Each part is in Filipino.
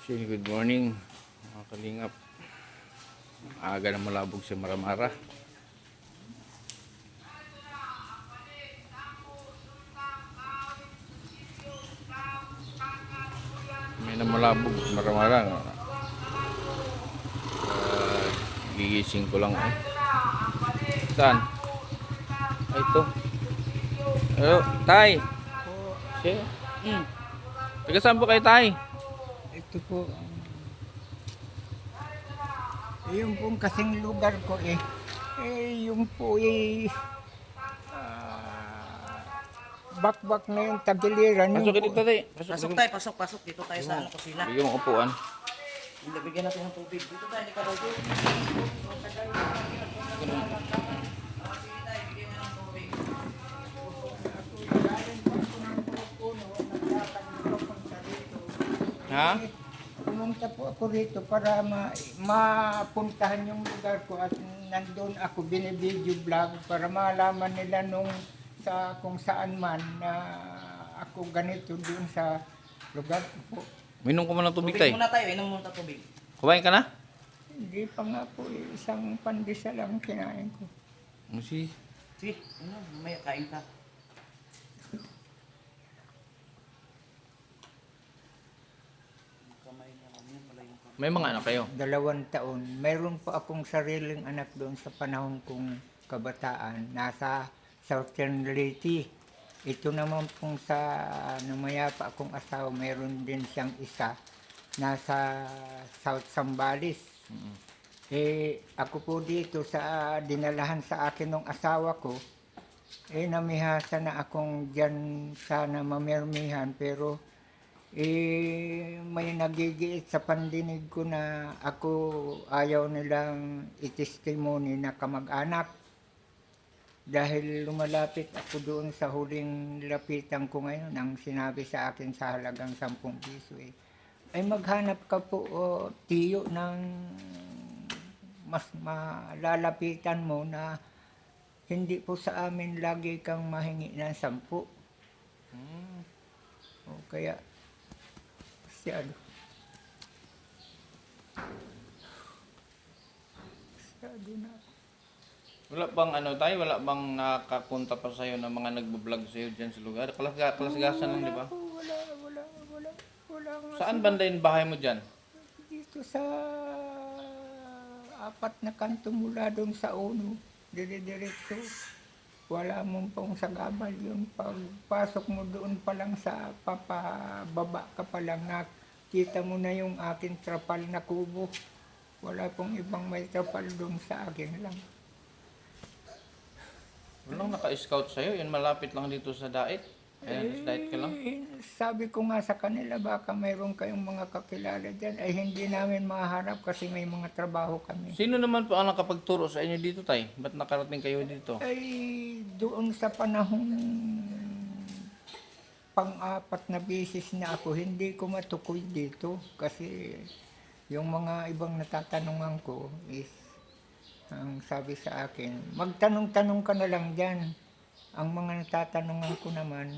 Good morning mga kalingap. Aga na malabog si Maramara. May na malabog si Maramara. Gigising ko lang eh. Saan? Ay, ito. Hello, Tay. Siya. Taga saan po kayo, Tay? Ito po, yung pong kasing lugar ko yung po bakbak na yung tagiliran. Pasok Yung dito, Tay. Pasok tayo, pasok. Dito tayo sa kusina. Bigyan mo upuan. Bigyan natin ng tubig. Dito tayo, ni Karogo. Ha? Pumunta po ako rito para mapuntahan yung lugar ko at nandun ako binibideo vlog para malaman nila kung saan man na ako ganito dun sa lugar ko po. Minom ko muna ng tubig, Tubig Tay. muna tayo, inom muna tubig. Kumain ka na? Hindi pa nga po isang pandesal lang kinain ko. Si. Sige, mamaya kain ka. Kamay na lang yan, wala yung kamay. May mga anak kayo? 2 taon. Mayroon po akong sariling anak doon sa panahon kong kabataan. Nasa Southern Leyte. Ito naman pong sa namayapa akong asawa, mayroon din siyang isa. Nasa South Zambales. Ako po dito sa dinalahan sa akin ng asawa ko. Namihasa na akong dyan sana mamirmihan pero may nagigiit sa pandinig ko na ako ayaw nilang itestimony na kamag-anak. Dahil lumalapit ako doon sa huling lapitan ko ngayon, ang sinabi sa akin sa halagang 10 piso ay maghanap ka po tiyo ng mas malalapitan mo na hindi po sa amin lagi kang mahingi ng 10. Kaya masyado na ako. Wala bang Tay? Wala bang nakapunta pa sa'yo na mga nagbablog sa'yo dyan sa lugar? Kalasgasan lang, di ba? Wala nga. Saan banda yung bahay mo dyan? Dito sa 4 na kanto mula doon sa uno, dire-diretso. Wala mo pong sagabal yun. Pagpasok mo doon pa lang sa papababa ka pa lang, nakita mo na yung aking trapal na kubo. Wala pong ibang may trapal doon sa akin lang. Walang naka-scout sa'yo? Yun malapit lang dito sa Dait? Ayan, sa Dait ka lang? Sabi ko nga sa kanila, baka mayroon kayong mga kakilala dyan. Ay hindi namin mahanap kasi may mga trabaho kami. Sino naman po ang nakapagturo sa inyo dito, Tay? Ba't nakarating kayo dito? Ay doon sa panahong pang-4 na beses na ako, hindi ko matukoy dito. Kasi yung mga ibang natatanungan ko is, ang sabi sa akin, magtanong-tanong ka na lang dyan. Ang mga natatanungan ko naman,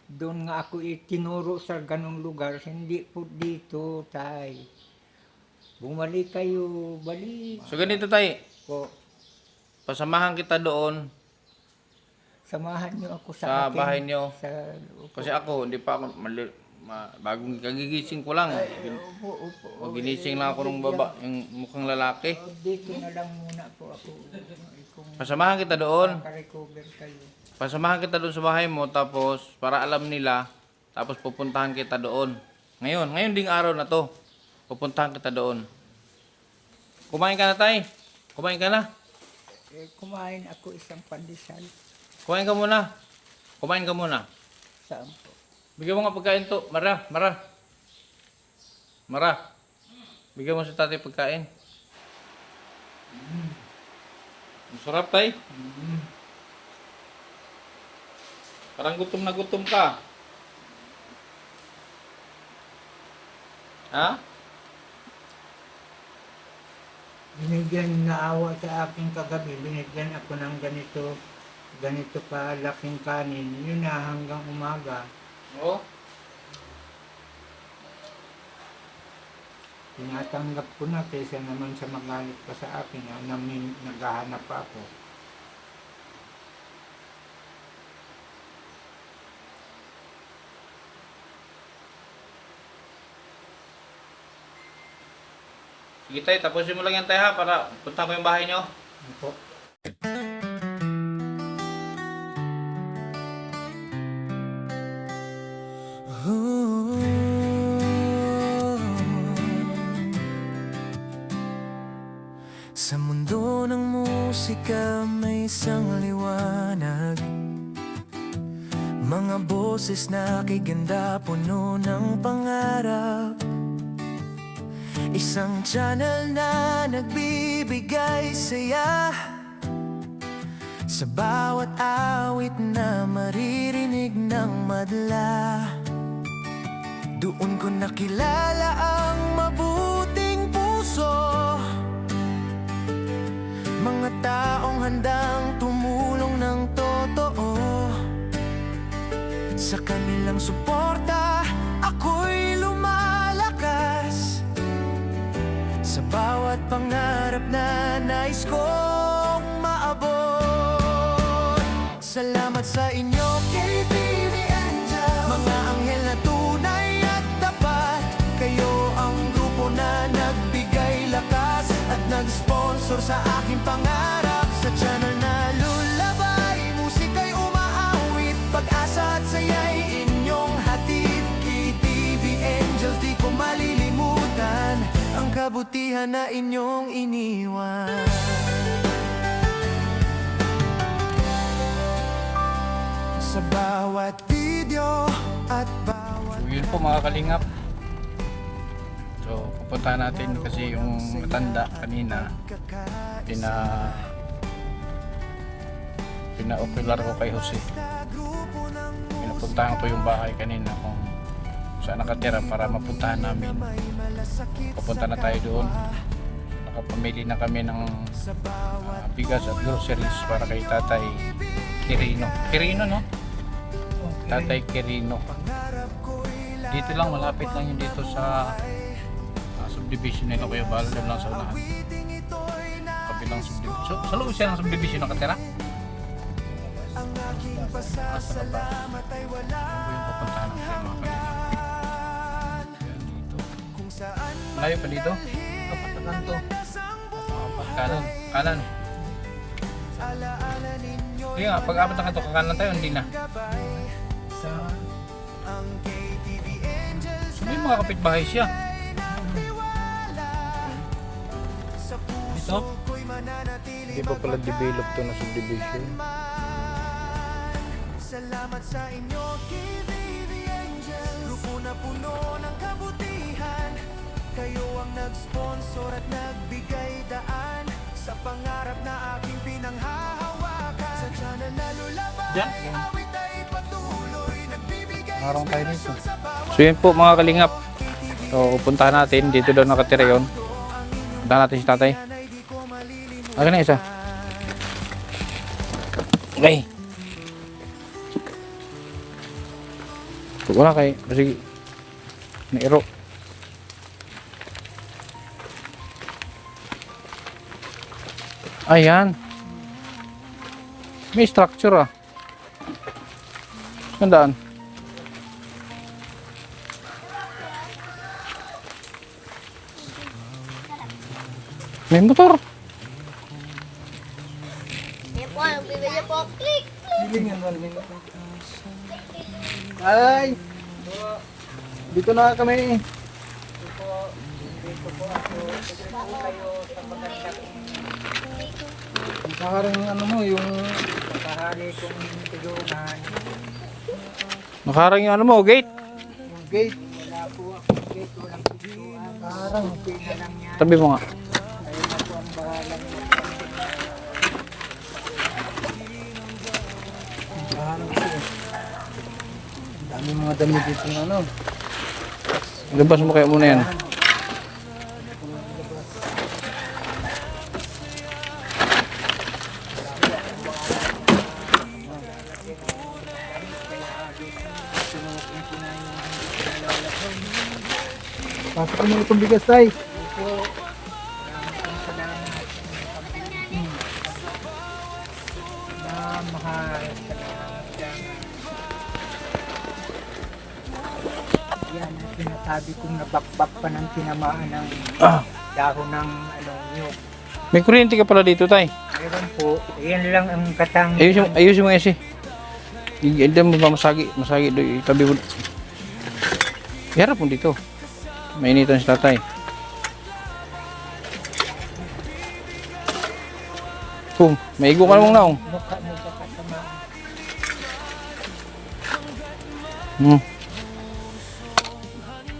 doon nga ako itinuro sa ganong lugar, hindi po dito, Tay. Bumalik kayo, balik. So ganito, Tay. Po, Pasamahan kita doon samahan niyo ako sa akin. bahay niyo. Sa, Kasi ako, hindi pa ako, bagong kagigising ko lang. Opo. O ginising lang ako ng baba, yung mukhang lalaki. Dito na lang muna po ako. Kung Pasamahan kita doon. makarecover kayo. Pasamahan kita doon sa bahay mo, tapos para alam nila, tapos pupuntahan kita doon. Ngayon ding araw na to, pupuntahan kita doon. Kumain ka na, Tay? Kumain ka na? Kumain ako isang pandesal. Kumain ka muna. Kumain ka muna. Saan po? Bigyan mo nga pagkain to. Mara. Bigyan mo sa tatay pagkain. Masarap, Tay. Parang gutom na gutom ka. Ha? Binigyan na awa sa akin kagabi. Binigyan ako ng ganito pa laking kanin. Yun na hanggang umaga. Oo. Tinatanggap ko na kaysa naman sa magalit pa sa akin na naghahanap pa ako. Sige tay, tapusin mo lang yan tay ha, para punta ko yung bahay nyo. Ano po? Sa mundo ng musika may isang liwanag, mga boses na kiganda puno ng pangarap. Isang channel na nagbibigay saya sa bawat awit na maririnig ng madla. Doon ko nakilala ang mabuting puso, mga taong handang tumulong ng totoo. Sa kanilang suporta, ako'y lumalakas sa bawat pangarap na nais kong maabot. Salamat sa inyo, KTV Angel, mga anghel na tunay at tapat. Kayo ang grupo na nagbigay lakas at nag-sponsor sa aking pangarap. Sa channel na lulabay, musika'y umaawit, pag-asa at saya'y inyong hatid. KTV Angels, di ko malilimutan ang kabutihan na inyong iniwan. Sa bawat video at bawat So yun po mga kalingap. So pupunta natin kasi yung matanda kanina pina-ocular ko kay Jose. Pinapuntahan ko yung bahay kanina kung saan nakatira para mapuntahan namin. Pupunta na tayo doon. Nakapamili na kami ng bigas at groceries para kay Tatay Quirino. Quirino, no? Tatay Quirino. Dito lang, malapit lang yun dito sa subdivision nila Kuya Bal. Doon lang sa unahan. Kabilang subdivision. So, sa loob siya ng subdivision nakatira? Sa baba. Ito yung pupuntahan natin mga kanina. Malayo pa dito? Kapat na kanto. Kanan. Kanan. Sige nga, pag apat na kanto, kakanan tayo, hindi na. So may mga kapitbahay siya. Ito? Hindi pa pala develop to na subdivision. Salamat sa inyo, KTV Angels, grupo na puno ng kabutihan. Kayo ang nag-sponsor at nagbigay daan sa pangarap na aking pinanghahawakan. Sa channel na lulabay, awit ay patuloy nagbibigay Harang tayo dito. inspirasyon sa bawat So yun po mga kalingap. So pupuntahan natin, dito daw nakatira yun. Puntahan natin si tatay. ay di ko malilimutan. Akin na isa. Okay. Wala kay, sige. Nairo. Ayan. May structure ah. Gandaan. May motor. Yan po, yung bibili po. Click! Ay! Dito na kami. Nakakarang ano mo, yung Kahali kong tulungan, Nakarang yung ano mo, gate. yung gate, wala po akong gate, walang pintuan. Parang pina lang niya. Tabi mo nga. Ayun na po ang bahalang niya. nakaharang ko. Ang dami mga damit dito na ano. Labas mo kaya muna yan. Pasok mo itong bigas, tay. po. Maraming salamat. Na mahal. Yan ang sinasabi kong nabakbak pa ng tinamaan ng dahon ng nyug. May kuryente ka pala dito, tay. Meron po. Yan lang ang katang... Ayusin mo kasi. Hindi mo ba masagi doon, itabi mo. Iharap mo dito. Mainitan si tatay. Maigo ka namang naong. Mukha mo ba katamaan?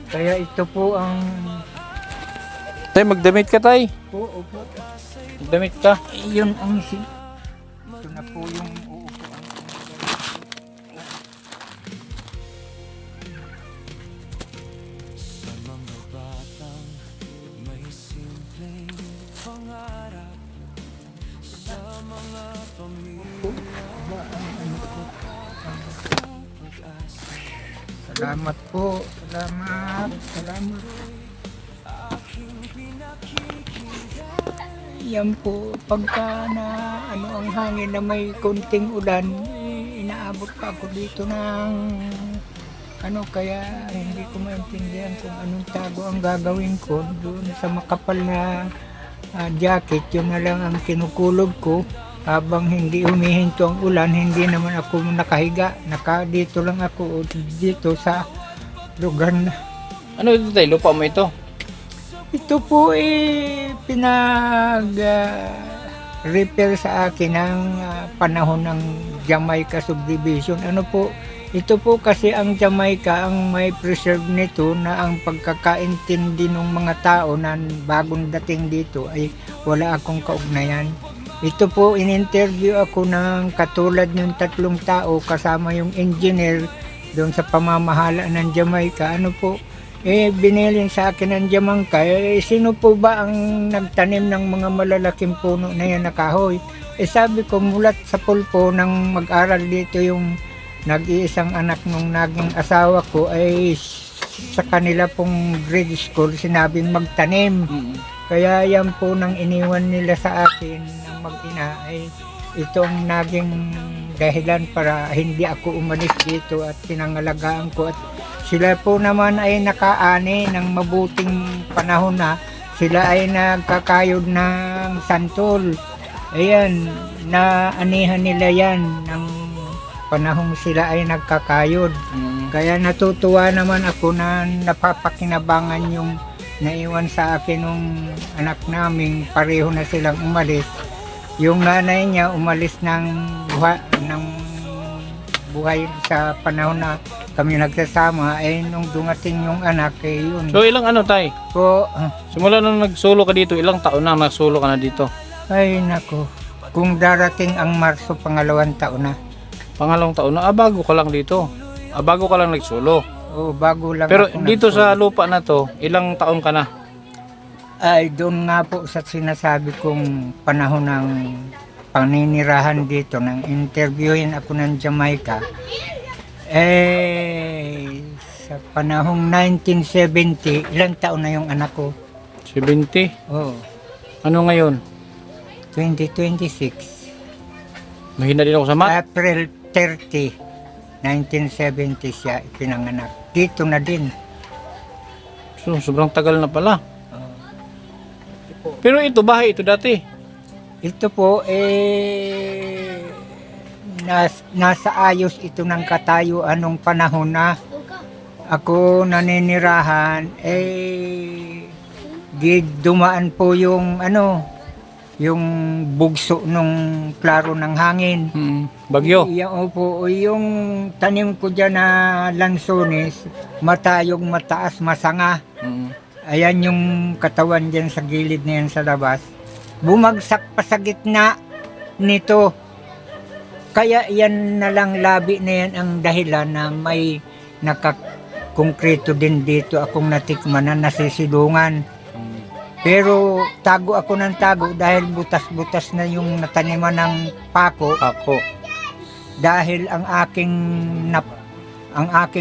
Kaya ito po ang... Tay, magdamit ka, tay. Po, opo. Magdamit ka. Yun ang ito na po yung uupuan. Salamat po. Salamat. Yan po, pagka na ang hangin na may konting ulan, inaabot pa ako dito ng kaya hindi ko maintindihan kung anong tago ang gagawin ko doon sa makapal na jacket. Yun na lang ang kinukulog ko habang hindi humihinto ang ulan. Hindi naman ako nakahiga, dito lang ako dito sa lugar na Ano ito, tay? Lupa mo ito? ito po repair sa akin ng panahon ng Jamaica subdivision. Ito po kasi ang Jamaica ang may preserve nito na ang pagkakaintindi ng mga tao na bagong dating dito ay wala akong kaugnayan. Ito po, in-interview ako ng katulad ng 3 tao kasama yung engineer doon sa pamamahala ng Jamaica. Binilin sa akin ng Jamaica, sino po ba ang nagtanim ng mga malalaking puno na yan na kahoy? Sabi ko, mulat sa pulpo nang mag-aral dito yung nag-iisang anak nung naging asawa ko ay sa kanila pong grade school sinabing magtanim. Kaya yan po nang iniwan nila sa akin ng mag-ina ay ito ang naging dahilan para hindi ako umalis dito at pinangalagaan ko. At sila po naman ay nakaani ng mabuting panahon na sila ay nagkakayod ng santol. Ayan, naanihan nila yan ng panahong sila ay nagkakayod. Kaya natutuwa naman ako na napapakinabangan yung naiwan sa akin ng anak namin. Pareho na silang umalis. Yung nanay niya umalis ng buhay sa panahon na kami nagsasama, nung dumating yung anak, yun. So ilang tay? Simula nung nagsolo ka dito, ilang taon na nagsolo ka na dito? Ay nako, kung darating ang Marso, 2 taon na. Pangalawang taon na? Bago ka lang dito? Bago ka lang nagsolo? Oo, bago lang. Pero ako dito nagsolo. sa lupa na to, ilang taon ka na? Ay, doon nga po sa sinasabi kong panahon ng paninirahan dito, nang interviewin ako ng Jamaica, sa panahong 1970, ilang taon na yung anak ko? 70? Oh, Ano ngayon? 2026. Mahina din ako sa math? April 30, 1970 siya ipinanganak. Dito na din. So, sobrang tagal na pala. Pero ito, bahay ito dati. Ito po, nasa ayos ito ng katayuan nung panahon na ako naninirahan, dumaan po yung yung bugso nung klaro ng hangin. Bagyo. Yung tanim ko dyan na lansones, matayog, mataas, masanga. Ayan yung katawan dyan sa gilid na yan sa labas. Bumagsak pa sa gitna nito. Kaya yan na lang, labi na yan ang dahilan na may nakakongkreto din dito akong natikman na nasisilungan. Pero tago ako ng tago dahil butas-butas na yung nataniman ng pako. Dahil ang aking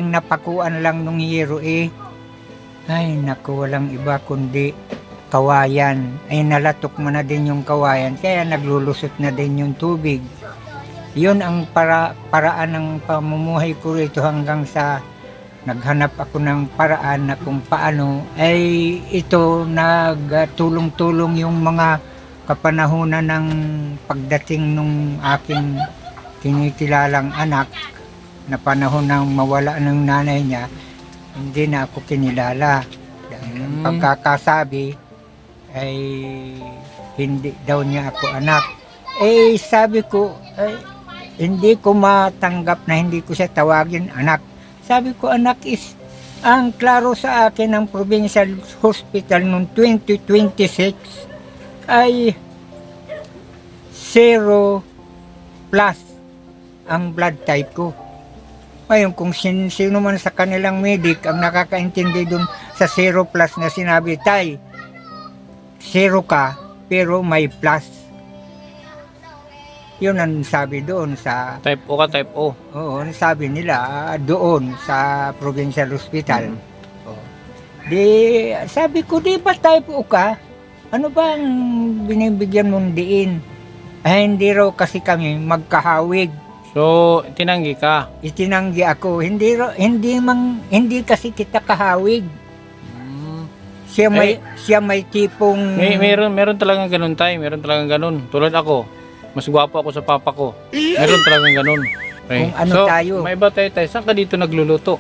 napakuan lang nung yero ay naku, walang iba kundi kawayan. Ay nalatok mo na din yung kawayan, kaya naglulusot na din yung tubig. Yun ang paraan ng pamumuhay ko rito hanggang sa naghanap ako ng paraan na kung paano ay ito nagtulong-tulong yung mga kapanahunan ng pagdating nung aking kinikilalang anak na panahon ng mawala ng nanay niya, hindi na ako kinilala. Dahil ang pagkakasabi ay hindi daw niya ako anak. Eh sabi ko, hindi ko matanggap na hindi ko siya tawagin anak. Sabi ko, anak is ang klaro sa akin ng Provincial Hospital noong 2026 ay 0 plus ang blood type ko. Ngayon, kung sino man sa kanilang medic ang nakakaintindi dun sa 0 plus na sinabi, tay, 0 ka, pero may plus. Yun ang sabi doon sa... Type O ka, type O. Oo, sabi nila doon sa Provincial Hospital. Oh. Di, sabi ko, di ba type O ka? Ano ba ang binibigyan mong diin? Ay, hindi raw kasi kami magkahawig. So, tinanggi ka. Itinanggi ako. Hindi kasi kita kahawig. Siya may tipong... Meron talagang ganun, tay. Meron talagang ganun. Tulad ako, mas gwapo ako sa papa ko. Meron talagang ganun. Okay. Kung ano So, tayo. may iba tayo, tay. Saan ka dito nagluluto?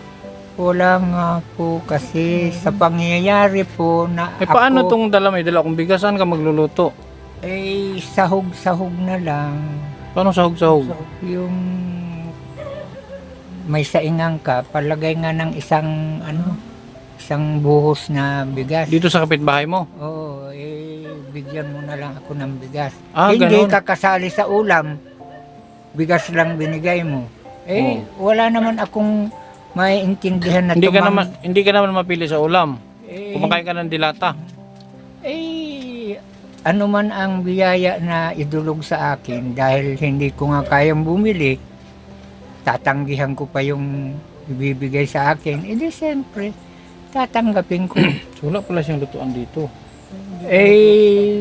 Wala nga po kasi sa pangyayari po na Paano ako... tong dala? May dala akong bigas. Saan ka magluluto? Sahog-sahog na lang. Paano sahog-sahog? Yung may saingang ka, palagay nga ng isang buhos na bigas. Dito sa kapitbahay mo? Oo, bigyan mo na lang ako ng bigas. Ah, Hindi ganun. ka kasali sa ulam, bigas lang binigay mo. Wala naman akong maiintindihan na Hindi ka naman mapili sa ulam. Eh, Kumakain ka ng dilata. ano man ang biyaya na idulog sa akin dahil hindi ko nga kayang bumili, tatanggihan ko pa yung ibibigay sa akin. Di siyempre, tatanggapin ko. So, wala pala siyang lutuan dito.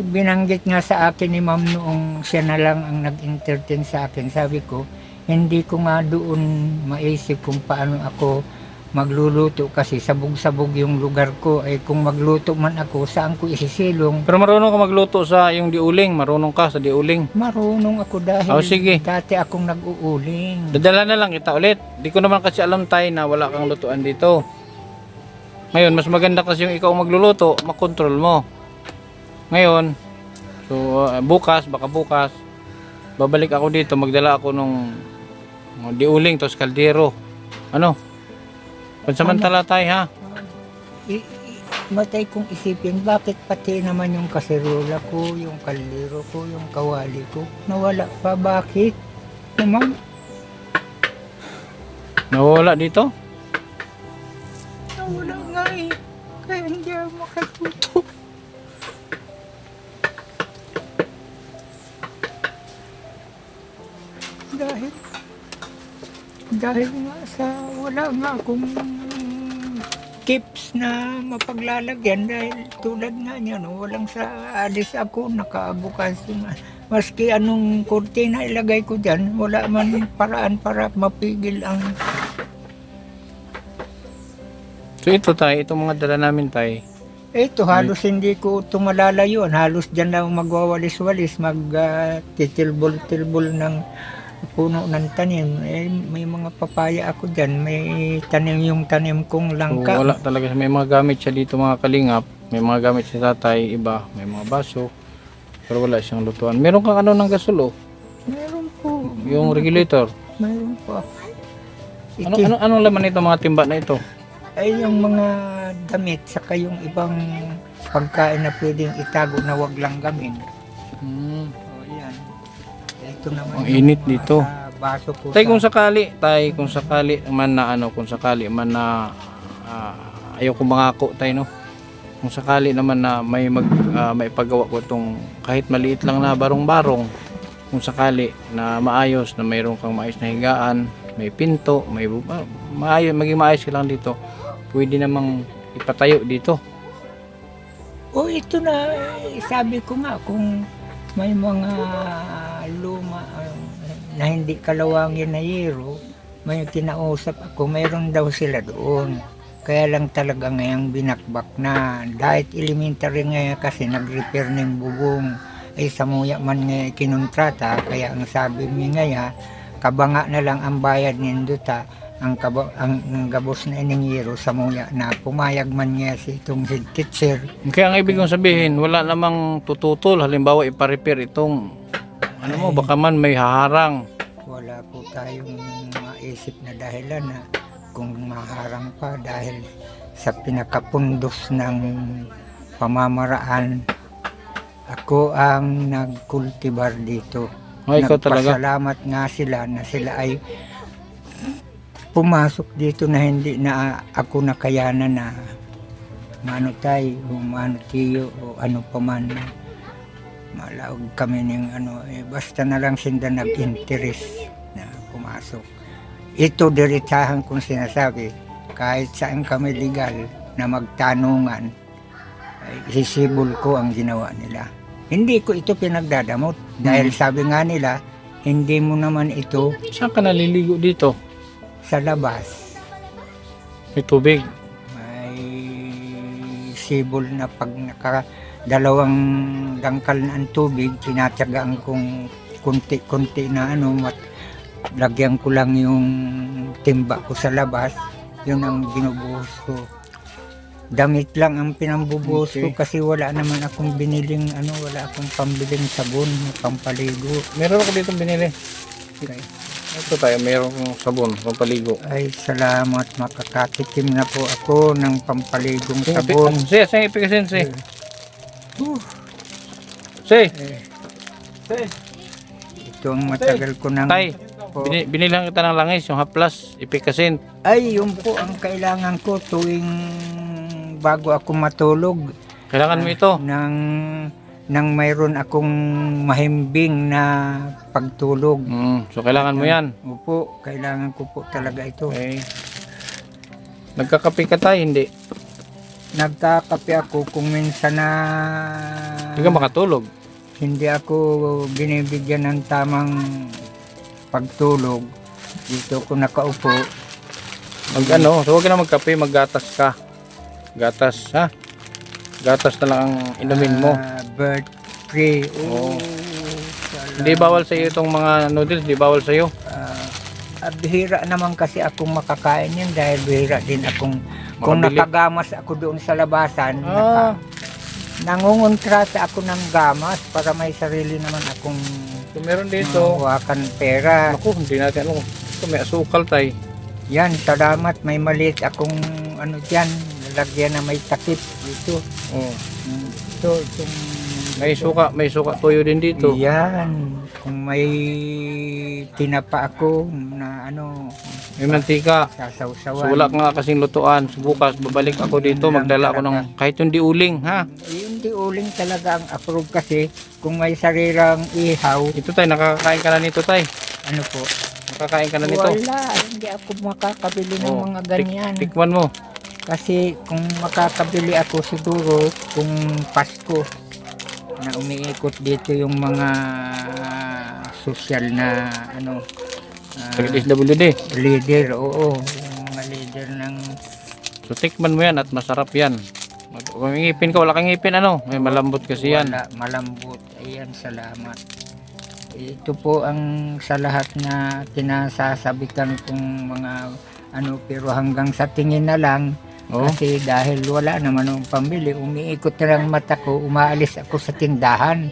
Binanggit nga sa akin ni ma'am noong siya na lang ang nag-entertain sa akin. Sabi ko, hindi ko nga doon maisip kung paano ako magluluto kasi sabog-sabog yung lugar ko. Kung magluto man ako, saan ko isisilong? Pero marunong ka magluto sa yung diuling. Marunong ka sa diuling. Marunong ako dahil Sige. dati akong nag-uuling. Dadala na lang kita ulit. Di ko naman kasi alam tayo na wala kang lutuan dito. Ngayon, mas maganda kasi yung ikaw magluluto, makontrol mo. Ngayon, so baka bukas, babalik ako dito, magdala ako nung diuling, tos kaldero. Ano? Pansamantala tayo, ha? Matay kong isipin, bakit pati naman yung kaserola ko, yung kaldero ko, yung kawali ko, nawala pa? Bakit? Naman, Nawala dito? nawala nga eh. Kaya hindi ako makatuto. Dahil nga sa wala nga akong tips na mapaglalagyan dahil tulad nga niya, no, walang sa alis ako, nakaabukas nga. Maski anong kurtina ilagay ko dyan, wala man paraan para mapigil ang... So ito tayo, itong mga dala namin tayo. Ito, halos hindi ko tumalalayon. Halos dyan lang magwawalis-walis, titilbol-tilbol ng puno ng tanim. May mga papaya ako dyan. May tanim yung tanim kong So langka. wala talaga, may mga gamit siya dito mga kalingap. May mga gamit si tatay, iba, may mga baso. Pero wala siyang lutuan. Meron kang ano ng gasol, oh. Meron po. Yung regulator. Meron po. Anong laman nito, mga timba na ito? Ay yung mga damit, saka yung ibang pagkain na pwedeng itago na wag lang gamin. O yan. Ito naman. Ang yung init mga dito. sa baso ko. Tay, kung sakali man na ayaw ko mangako tayo, no. Kung sakali naman na may paggawa ko itong kahit maliit lang na barong-barong, kung sakali na maayos, na mayroon kang maayos na higaan, may pinto, maging maayos ka lang dito, pwede namang ipatayo dito. O ito na, sabi ko nga kung may mga luma na hindi kalawangin na yero, may kinausap ako, mayroon daw sila doon. Kaya lang talaga ngayang binakbak na. Dahil elementary ngayon kasi nag-repair ng bubong. Ay samuya man nga kinontrata, kaya ang sabi mi ngaya, kabanga na lang ang bayad ninduta. Ang gabos na iningiro samuya na pumayag man nga si itong head teacher. Kaya ang ibig kong sabihin, wala namang tututol. Halimbawa, ipa-repair itong, ano mo, baka man may haharang. Wala po tayong maisip na dahilan na kung maharang pa dahil sa pinakapundos ng pamamaraan. Ako ang nagkultibar dito. Oh, ikaw talaga? Nagpasalamat nga sila na sila ay pumasok dito na hindi na ako nakayanan na mano tayo o mano tiyo o ano pa man. Malaog kami ng ano, basta na lang sila nag-interest na pumasok. Ito diretsahan kong sinasabi, kahit saan kami legal na magtanungan, ay sisibol ko ang ginawa nila. Hindi ko ito pinagdadamot dahil sabi nga nila, hindi mo naman ito Saan ka naliligo dito? sa labas. May tubig. May sibol na pag dalawang dangkal na ang tubig, tinatyagaan kong kunti-kunti na ano, lagyan ko lang yung timba ko sa labas, yun ang binubuhos ko. Damit lang ang pinambubuhos ko kasi wala naman akong biniling ano, wala akong pambiling sabon, pampaligo. Meron ako dito binili. Okay. Ito tayo, meron sabon, pampaligo. Ay salamat, makakatikim na po ako ng pampaligong sabon. Say, ipikasin, say. Uh, Say, ito ang matagal ko nang tay, po. binilang kita ng langis, yung haplas, ipikasin. Ay, yun po ang kailangan ko tuwing bago ako matulog. Kailangan mo ito. Nang mayroon akong mahimbing na pagtulog. So kailangan mo yan. Opo, kailangan ko po talaga ito. Okay. Nagkakape ka tayo, hindi? Nagkakape ako kung minsan na Hindi ka makatulog. hindi ako binibigyan ng tamang pagtulog. Dito ako nakaupo. So huwag ka na magkape, maggatas ka. Gatas, ha? Gatas na lang ang inumin mo. Bird tree. Oo. Hindi bawal sa iyo itong mga noodles, hindi bawal sa iyo. Bihira naman kasi akong makakain yan dahil bihira din akong kung Makabili. nakagamas ako doon sa labasan, nangungontrata ako ng gamas para may sarili naman akong So, meron dito. mawakan pera. Naku, hindi natin ano. Ito may asukal tay. Yan, salamat, may maliit akong ano dyan, lalagyan na may takip dito. Oh. Itong May suka tuyo din dito. yan, kung may tinapa ako na ano, May mantika. sasawsawan. So wala ka nga kasing lutuan. So, bukas babalik ako dito, magdala ako ng kahit yung diuling, ha? Yung diuling talaga ang approve kasi kung may sarirang ihaw, Ito tay, nakakain ka na nito tay. ano po, Nakakain ka na nito. wala, hindi ako makakabili ng Oh, mga ganyan. Tikman mo. Kasi kung makakabili ako siguro kung Pasko na umiikot dito yung mga social na ano, SWD. leader, oo, yung mga leader ng So tikman mo yan at masarap yan. Kung may ngipin ka, wala kang ngipin ano? May malambot kasi yan. wala, malambot. Ayan, salamat. Ito po ang sa lahat na kinasasabitan kong mga ano, pero hanggang sa tingin na lang. Oh. Kasi dahil wala naman akong pambili, umiikot na lang mata ko, umaalis ako sa tindahan.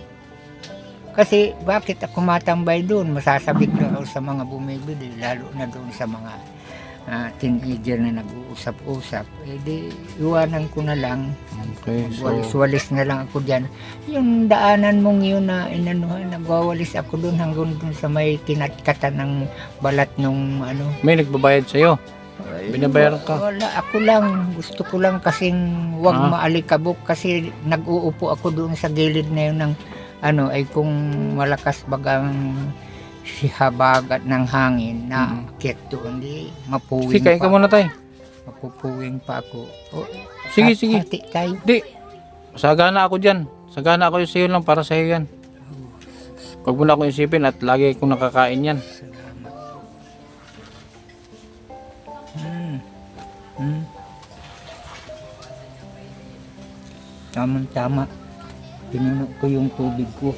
Kasi bakit ako matambay doon? Masasabik na ako sa mga bumibili, lalo na doon sa mga teenager na nag-uusap-usap. Eh di, iwanan ko na lang. Okay, so Walis-walis na lang ako dyan. Yung daanan mong yun na inanuhan, nagwawalis ako doon hanggang doon sa may tinatkatan ng balat nung ano. may nagbabayad sa'yo. Binabayaran ka? Wala, ako lang. Gusto ko lang kasing wag maalikabok kasi nag-uupo ako doon sa gilid na yun ng ano, ay kung malakas bagang habagat ng hangin na akit doon, di mapuwing Sige, kain ka pa. muna tay. Mapupuwing pa ako. Oh, Sige, sige. Hati tayo. Di, Sagana ako dyan. Sagana ako sa'yo lang, para sa'yo yan. Huwag mo na akong isipin at lagi kong nakakain yan. Tamang-tama. Pinuno ko yung tubig ko.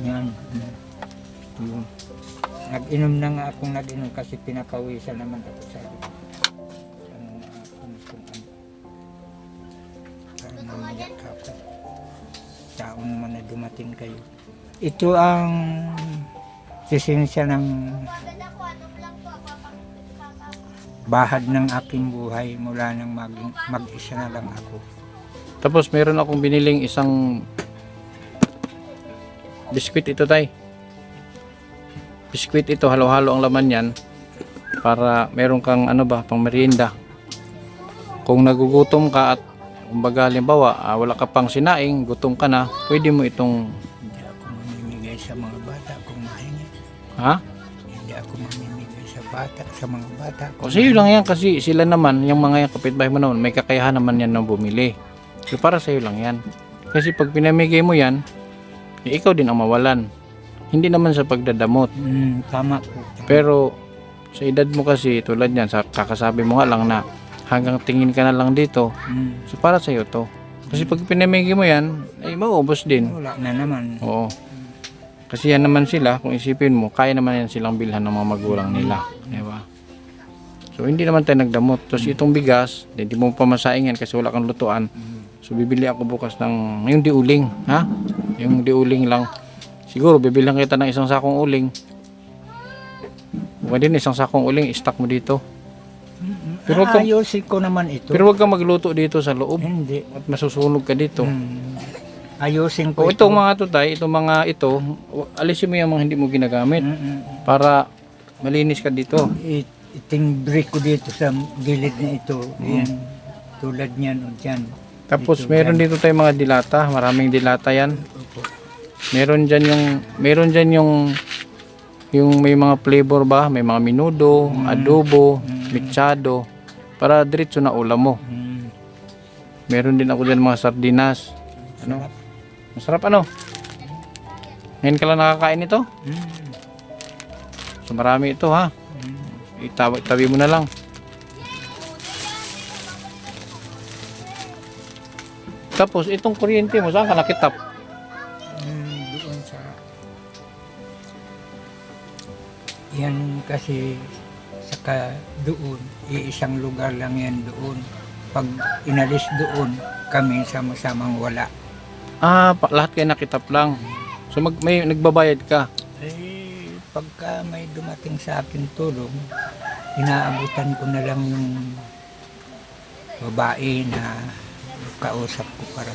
Yan. Yun. Nag-inom na nga akong nag-inom kasi pinapawisan naman ako sa para mamiyak ako. Taon naman na dumating kayo. Ito ang sisensya ng bahad ng aking buhay mula nang mag-isa na lang ako. Tapos meron akong biniling isang biskwit ito, tay. Biskwit ito, halo-halo ang laman yan para meron kang ano ba, pang merienda. Kung nagugutom ka at kumbaga halimbawa wala ka pang sinaing, gutom ka na, pwede mo itong Hindi ako mamimigay sa mga bata kung mahingi. ha? Hindi ako mamimigay sa bata, sa mga bata. O sa'yo lang yan kasi sila naman, yung mga yung kapitbahay mo naman, may kakayahan naman yan na bumili. So para sa'yo lang yan. Kasi pag pinamigay mo yan, ikaw din ang mawalan. Hindi naman sa pagdadamot. Tama po. Pero sa edad mo kasi tulad yan, sa kakasabi mo nga lang na hanggang tingin ka na lang dito, so para sa'yo to. Kasi pag pinamigay mo yan, ay mauubos din. Wala na naman. Oo. Kasi yan naman sila, kung isipin mo, kaya naman yan silang bilhan ng mga magulang nila. Diba? So hindi naman tayo nagdamot. Tapos itong bigas, hindi mo pamasaing yan kasi wala kang lutuan. So bibili ako bukas ng yung diuling, ha? Yung diuling lang. Siguro bibilihan kita ng isang sakong uling. Pwede din isang sakong uling, i-stock mo dito. Pero wag kang, Ayusin ko naman ito. pero wag kang magluto dito sa loob Hindi. at masusunog ka dito. Ayusin O ko itong mga to tay, itong mga ito, alisin mo yung mga hindi mo ginagamit para malinis ka dito. Itingbreak ko dito sa gilid na ito. Yan. Tulad niyan o dyan. Tapos Dito, meron dito tayong mga dilata, maraming dilata yan. Meron diyan yung may mga flavor ba, may mga minudo, adobo, mechado para diretso na ulam mo. Meron din ako diyan mga sardinas. Ano? Masarap ano? Ngayon ka lang nakakain nito? So marami ito ha. Itabi mo na lang. Tapos itong kuryente mo, saan ka nakitap? Doon sa... Yan kasi saka doon, iisang lugar lang yan doon. Pag inalis doon, kami sama-samang wala. Lahat kayo nakitap lang. So may nagbabayad ka. Pagka may dumating sa akin tulong, inaabutan ko na lang yung babae na kausap ko para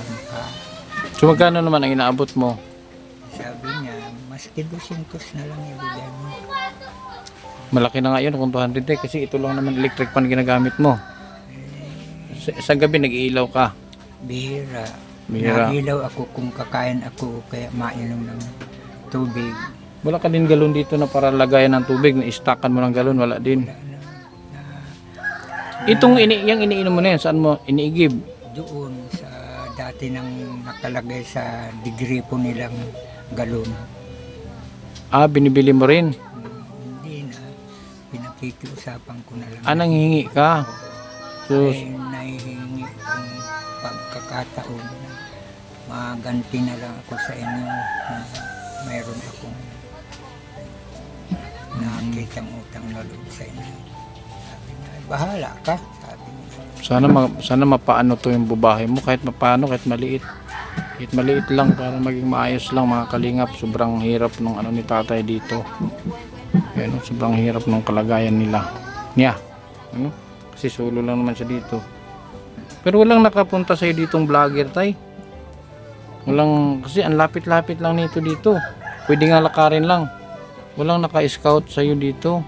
So magkano naman ang inaabot mo? sabi niya, maski 200 na lang ibigay mo. Malaki na nga yun kung 200 kasi ito lang naman electric pan ginagamit mo. Sa gabi nag-iilaw ka. Bihira. Bihira. Nagilaw ako kung kakain ako kaya mainom ng tubig. Wala ka din galon dito na para lagayan ng tubig na istockan mo ng galon, wala din. Itong yung iniinom mo na yan, saan mo iniigib? Doon sa dati nang nakalagay sa digripo nilang galon. Binibili mo rin. Hindi na. Pinakikiusapan ko na lang. Nanghihingi ka. So, Ay nahihingi kong pagkakataon na maganti na lang ako sa inyo na mayroon akong nakitang utang na loob sa inyo. Sabi niya, bahala ka. Sabi niya. sana mapaano to yung bubahe mo kahit mapaano, kahit maliit. Kahit maliit lang para maging maayos lang mga kalingap. Sobrang hirap nung ano ni tatay dito. Yan, sobrang hirap nung kalagayan nila. Niya. Ano? Kasi solo lang naman siya dito. Pero walang nakapunta sa'yo ditong vlogger, tay. Walang, kasi ang lapit-lapit lang nito dito. Pwede nga lakarin lang. Walang naka-scout sa'yo dito.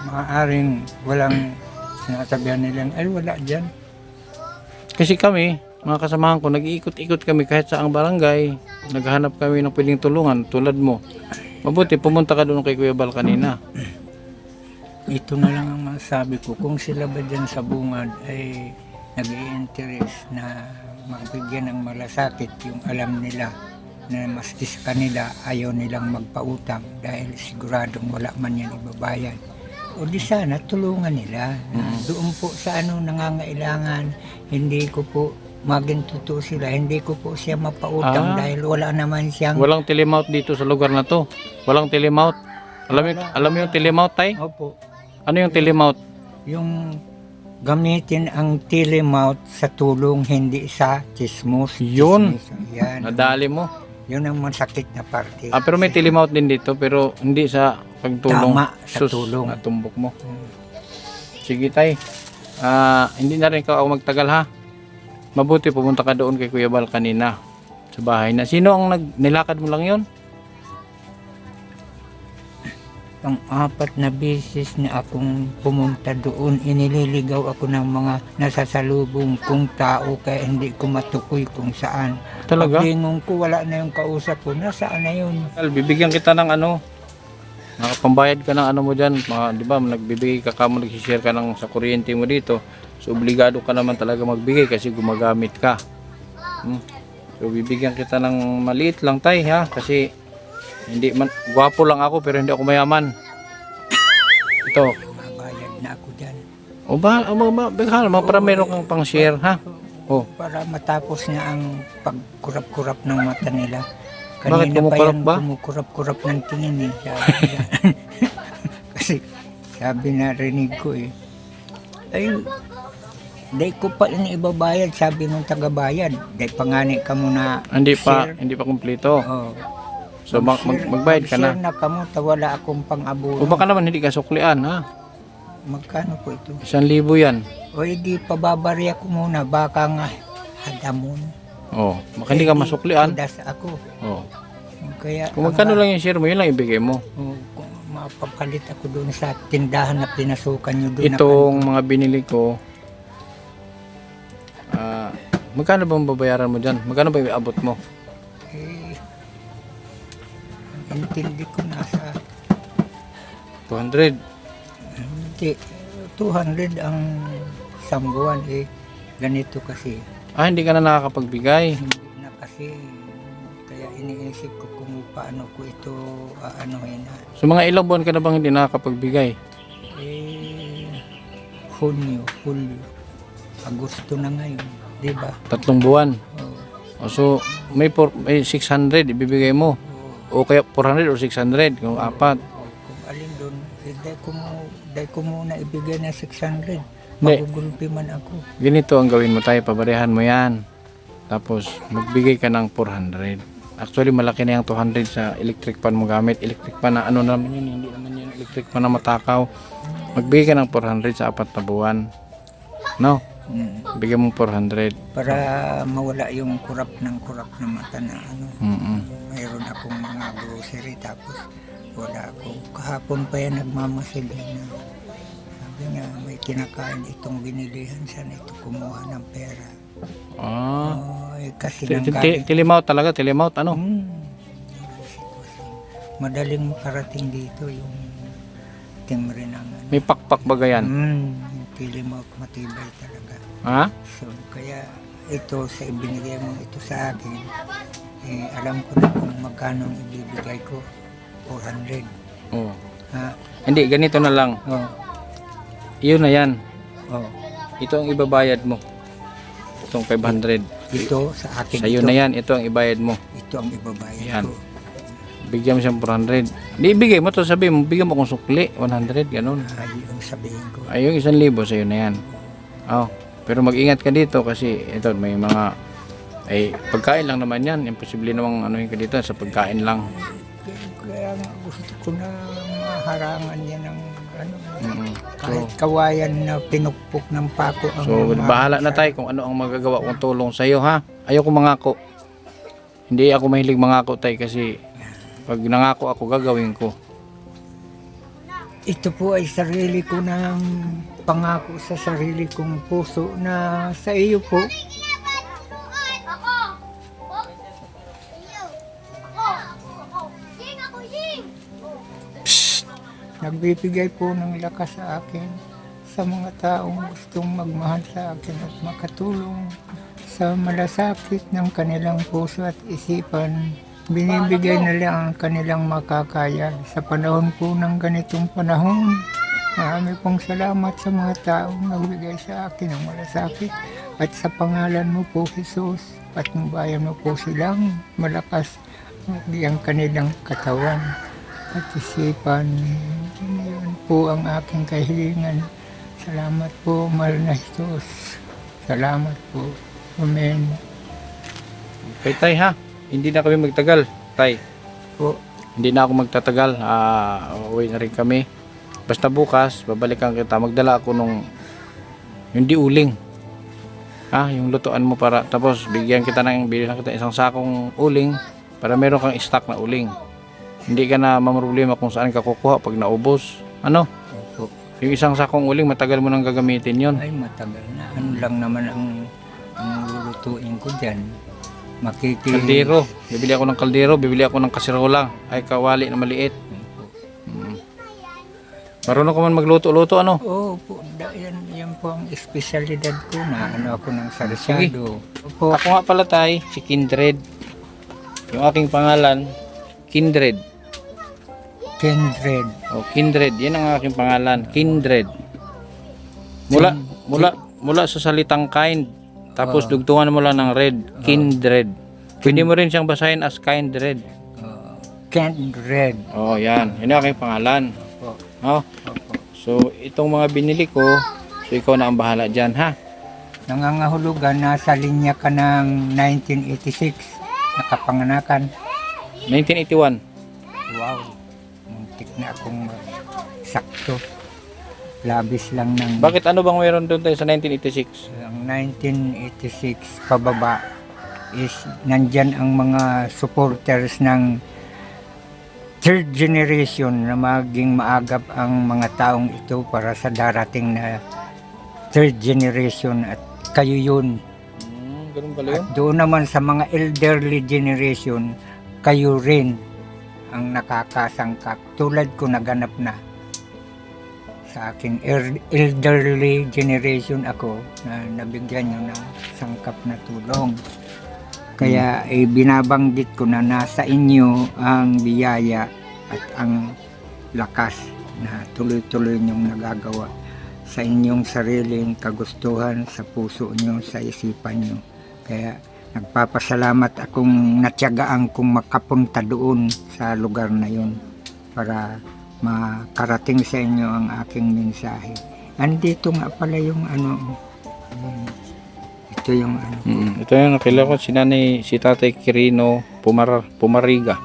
Maaaring walang sinasabihan nilang, ay wala dyan. Kasi kami, mga kasamahan ko, nag-iikot-ikot kami kahit sa ang barangay. Naghahanap kami ng pwedeng tulungan tulad mo. Mabuti, pumunta ka doon kay Kuya Bal kanina. Ito na lang ang masabi ko. Kung sila ba dyan sa bungad ay nag-i-interest na magbigyan ng malasakit yung alam nila na maski sa kanila ayaw nilang magpautang dahil siguradong wala man yan ibabayad. O di sana tulungan nila na doon po sa nangangailangan. Hindi ko po maging totoo sila, hindi ko po siya mapautang dahil wala naman siyang... Walang telemount dito sa lugar na to. Walang telemount. Alam mo yung telemount, tay? Opo, Ano yung telemount? yung gamitin ang telemount sa tulong, hindi sa chismos. Yun. Yan. Nadali mo. Yun ang masakit na parte. Pero may telemount din dito, pero hindi sa pagtulong. Tama, sa tulong. Natumbok mo. Sige, tay. Hindi na rin ikaw ako magtagal, ha? Mabuti pumunta ka doon kay Kuya Bal kanina sa bahay na. Sino ang nilakad mo lang yon? Pang-apat na beses na akong pumunta doon, inililigaw ako ng mga nasasalubong kong tao kaya hindi ko matukoy kung saan. Talaga? Paglingon ko, wala na yung kausap ko, nasaan na yun? Bibigyan kita ng nakapambayad ka ng mo dyan. Di ba, nagbibigay ka mo, nagsishare ka ng sa kuryente mo dito. So, obligado ka naman talaga magbigay kasi gumagamit ka. So, bibigyan kita ng maliit lang, tay, ha? Kasi, hindi man, gwapo lang ako pero hindi ako mayaman. Ito. Mabayad na ako dyan. O ba, bighan mo para meron kang pang share, ha? Oh. Para matapos na ang pagkurap-kurap ng mata nila. Bakit kumukurap ba? Kumukurap-kurap ng tingin eh. Sabi niya. Kasi sabi na rinig ko eh. Ay, dahil ko pa rin ibabayad, sabi nung tagabayad. Dahil pangani ka muna. Hindi pa kumpleto. Oh. So magbayad ka na. Share na kamo, wala akong pang-abono. O baka naman hindi ka suklian, ha? Magkano po ito? 1,000 yan. O hindi, pababarya ko muna. Baka nga hadamon. Oh, baka hindi ka masuklian. Kudas ako. Oh. Kaya, Kung magkano lang yung share mo, yun lang ibigay mo. kung mapapalit ako doon sa tindahan na pinasukan nyo doon. Itong mga binili ko, magkano ba ang babayaran mo dyan? Magkano ba iabot mo? Intindi ko nasa 200. hindi, 200 ang isang buwan eh. Ganito kasi. Hindi ka na nakakapagbigay. Hindi na kasi. Kaya iniisip ko kung paano ko ito aanohin na. So mga ilang buwan ka na bang hindi nakakapagbigay? Hunyo, Hulyo, Agosto na ngayon. Diba? 3 buwan. Oh. So may 600 ibibigay mo. O kaya 400 o 600 kung apat. Kung alin doon, dahil ko muna ibigay na 600. Hindi. Magugulpi man ako. Ganito ang gawin mo tayo, pabarehan mo yan. Tapos magbigay ka ng 400. Actually malaki na yung 200 sa electric pan mo gamit. Electric pan na naman yun, hindi naman yun electric pan na matakaw. Magbigay ka ng 400 sa 4 na buwan. No? Bigyan mo 400. Para mawala yung kurap na mata na mayroon akong mga grocery tapos wala ako. Kahapon pa yan nagmamasid na sabi niya may kinakain itong binilihan, sana ito kumuha ng pera. Kasi Telemount talaga, telemount ano? madaling makarating dito yung timbre ng May pakpak ba yan? yung telemount matibay talaga. Ha? So kaya ito sa ibinigay mo ito sa akin, alam ko na kung magkano ang ibibigay ko, 400. Oh. Ha? Hindi, ganito na lang. Oh. Iyon na yan. Oh. Ito ang ibabayad mo. Itong 500. Ito sa akin. Sa'yo na yan. Ito ang ibayad mo. Ito ang ibabayad Yan. ko. Bigyan mo siyang 400. Di ibigay mo to, sabi mo, bigyan mo kung sukli. 100, ganun. Yung sabihin ko. Ay, yung 1,000 sa'yo na yan. Oh. Pero mag-ingat ka dito kasi ito may mga pagkain lang naman yan. Imposible namang anuhin ka dito sa pagkain lang. Kaya nga gusto ko na maharangan yan ng Mm-mm. kahit kawayan na pinukpok ng pako. So, bahala na tayo kung ano ang magagawa kong tulong sa iyo, ha? Ayoko mangako. Hindi ako mahilig mangako, tay, kasi pag nangako ako, gagawin ko. Ito po ay sarili ko ng pangako sa sarili kong puso na sa iyo po. Nagbibigay po ng lakas sa akin sa mga taong gustong magmahal sa akin at makatulong sa malasakit ng kanilang puso at isipan. Binibigay nila ang kanilang makakaya sa panahon po ng ganitong panahon. Marami pong salamat sa mga taong nagbigay sa akin ng malasakit at sa pangalan mo po, Jesus, patnubayan mo po silang malakas ang kanilang katawan at isipan. Yun po ang aking kahilingan. Salamat po, mahal na Jesus. Salamat po. Amen. Okay, Tay, ha? Hindi na kami magtagal, Tay. Po. Hindi na ako magtatagal. Uwi na rin kami. Basta bukas, babalikan kita. Magdala ako nung hindi uling. Yung lutuan mo para tapos bigyan kita bilhan kita isang sakong uling para meron kang stock na uling. Hindi ka na mamroblema kung saan ka kukuha pag naubos. Ano? Opo. Yung isang sakong uling, matagal mo nang gagamitin yon. Ay, matagal na. Ano lang naman ang lulutuin ko dyan. Kaldero. Bibili ako ng kaldero, bibili ako ng kasirola. Ay, kawali na maliit. Marunong ka man magluto-luto, ano? Oo po, yan po ang espesyalidad ko na ano ako ng sarsado. Opo. Ako nga pala, Tay, si Kindred. Yung aking pangalan, Kindred. Kindred. Kindred. Yan ang aking pangalan, Kindred. Mula sa salitang kind. Tapos dugtungan mo lang ng red, Kindred. Pwede mo rin siyang basahin as Kindred. Kindred. Yan. Yan ang aking pangalan. Opo. So, itong mga binili ko, so ikaw na ang bahala dyan, ha? Nangangahulugan, nasa linya ka ng 1986. Nakapanganakan. 1981. Wow. Muntik na akong sakto. Labis lang ng... Bakit ano bang meron doon tayo sa 1986? Ang 1986 pababa is nandyan ang mga supporters ng third generation na maging maagap ang mga taong ito para sa darating na third generation at kayo yun. Ganun pala yun? At doon naman sa mga elderly generation, kayo rin ang nakakasangkap. Tulad ko naganap na sa akin elderly generation ako na nabigyan nyo ng sangkap na tulong. Kaya binabanggit ko na nasa inyo ang biyaya at ang lakas na tuloy-tuloy nyong nagagawa sa inyong sariling kagustuhan, sa puso nyo, sa isipan nyo. Kaya nagpapasalamat akong natyagaan kong makapunta doon sa lugar na yun para makarating sa inyo ang aking mensahe. Andito nga pala yung ito yung Ito yung nakilala ko, si Tatay Quirino Pumariga.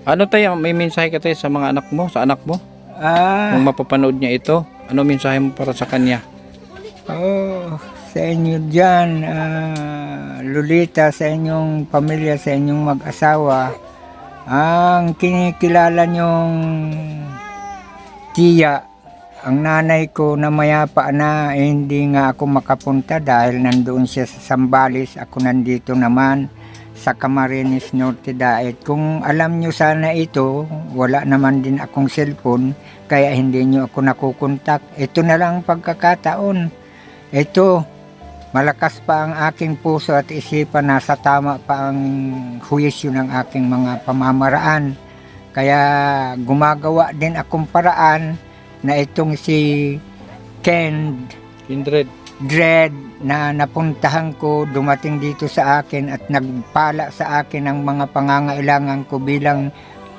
Ano tayo, may mensahe ka tayo sa mga anak mo, sa anak mo? Kung mapapanood niya ito, ano mensahe mo para sa kanya? Sa inyo dyan, Lolita, sa inyong pamilya, sa inyong mag-asawa, ang kinikilala nyong tiya, ang nanay ko na mayapa na, hindi nga ako makapunta dahil nandoon siya sa Sambales, ako nandito naman sa Camarines Norte Daet. Kung alam nyo sana ito, wala naman din akong cellphone, kaya hindi nyo ako nakukontak. Ito na lang ang pagkakataon. Ito, malakas pa ang aking puso at isipan, nasa tama pa ang huwisyo ng aking mga pamamaraan. Kaya gumagawa din akong paraan na itong si Kindred na napuntahan ko, dumating dito sa akin at nagpala sa akin ang mga pangangailangan ko bilang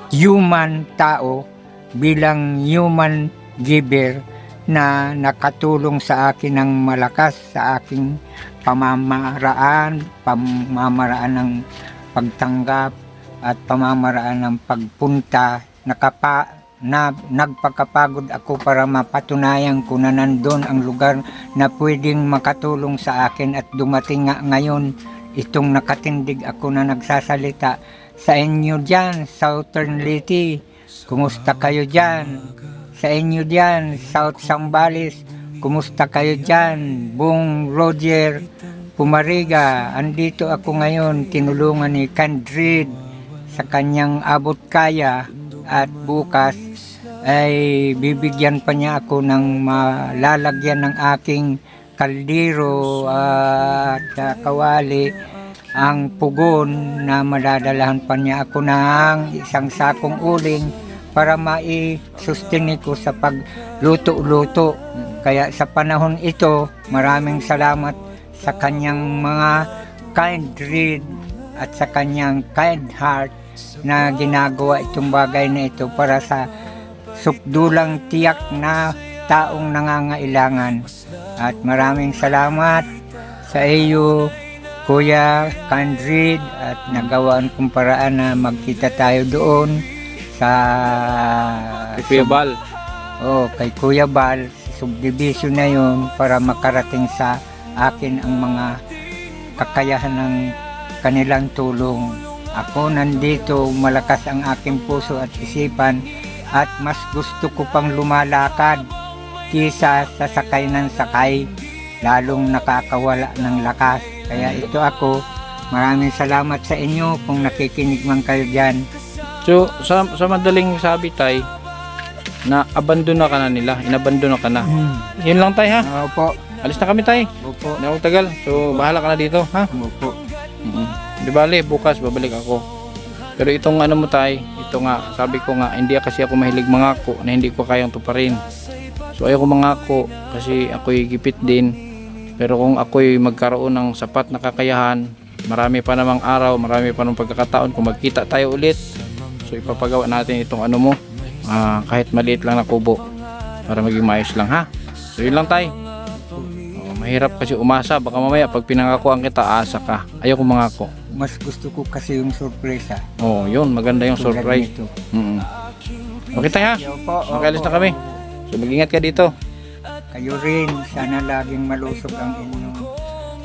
human tao, bilang human giver na nakatulong sa akin ng malakas sa aking pamamaraan ng pagtanggap at pamamaraan ng pagpunta. Nagpakapagod ako para mapatunayan ko na nandun ang lugar na pwedeng makatulong sa akin at dumating nga ngayon itong nakatindig ako na nagsasalita sa inyo dyan, Southern Leyte. Kumusta kayo dyan? Sa inyo dyan, South Sambales, kumusta kayo dyan? Buong Roger Pumariga, andito ako ngayon, tinulungan ni Kindred sa kanyang abot kaya at bukas ay bibigyan pa niya ako ng malalagyan ng aking kaldero at kawali, ang pugon na madadalahan pa niya ako ng isang sakong uling para mai-sustain ko sa pagluto-luto. Kaya sa panahon ito, maraming salamat sa kanyang mga kind read at sa kanyang kind heart na ginagawa itong bagay na ito para sa sukdulang tiyak na taong nangangailangan. At maraming salamat sa iyo, Kuya Kandrid, at nagawaan kong paraan na magkita tayo doon sa Kuya Bal. kay Kuya Bal, subdivision na yun para makarating sa akin ang mga kakayahan ng kanilang tulong. Ako nandito, malakas ang aking puso at isipan at mas gusto ko pang lumalakad kisa sa sakay ng sakay, lalong nakakawala ng lakas. Kaya ito ako, maraming salamat sa inyo kung nakikinig man kayo dyan. So, sa madaling sabi, tay, na abandona ka na nila, inabandona ka na. Yun lang, tay, ha? Opo, Alis na kami, tay. opo, Hindi ako tagal. So, bahala ka na dito, ha? opo. Di bale, bukas babalik ako. Pero itong ano mo, tay, ito nga, sabi ko nga, hindi kasi ako mahilig mangako na hindi ko kayang tuparin. So, ayoko mangako kasi ako'y gipit din. Pero kung ako'y magkaroon ng sapat na kakayahan, marami pa namang araw, marami pa namang pagkakataon kung magkita tayo ulit. So, ipapagawa natin itong ano mo, kahit maliit lang na kubo para maging maayos lang, ha? So, yun lang, tay. Mahirap kasi umasa, baka mamaya pag pinangakuan kita, asa ka. Ayoko mangako. Mas gusto ko kasi yung sorpresa. Oh, yun, maganda yung Tulad surprise. nito. Okay, tay, ha? Opo, Okay, alis na kami. So, mag-ingat ka dito. Kayo rin, sana laging malusog ang inyong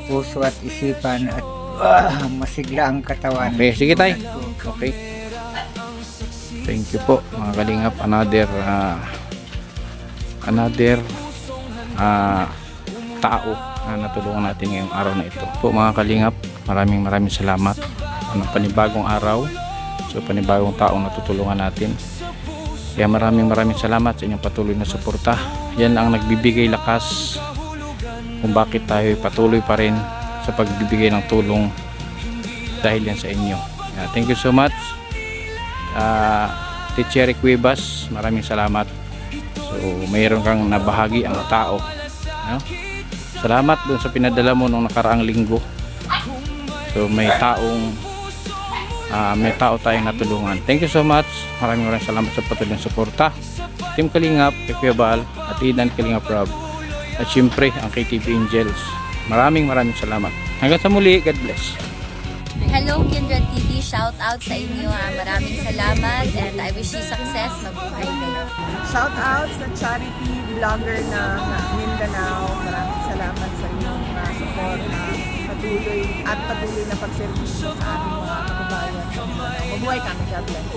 puso at isipan at masigla ang katawan. Okay, sige, tay. Okay. Thank you po, mga kalingap. Another tao na natulungan natin ngayong araw na ito. Po, mga kalingap, maraming salamat. Panibagong araw. So, panibagong taong natutulungan natin. Kaya maraming salamat sa inyong patuloy na suporta. Yan ang nagbibigay lakas kung bakit tayo patuloy pa rin sa pagbibigay ng tulong dahil yan sa inyo. Thank you so much. Teacher Cuevas, maraming salamat. So, mayroon kang nabahagi ang tao. No? Salamat doon sa pinadala mo nung nakaraang linggo. So, may tao tayong natulungan. Thank you so much. Maraming salamat sa patuloy na suporta. Team Kalingap, Kuya Bal, at Idan Kalingap Rob. At syempre, ang KTV Angels. Maraming salamat. Hanggang sa muli, God bless. Hello, Kindred TV. Shout out sa inyo. Maraming salamat and I wish you success. Mabuhay kayo. Shout out sa charity vlogger ng Mindanao. Maraming salamat sa inyong support patuloy na pagservisyo sa ating mga kababayan. Mabuhay kami. God bless.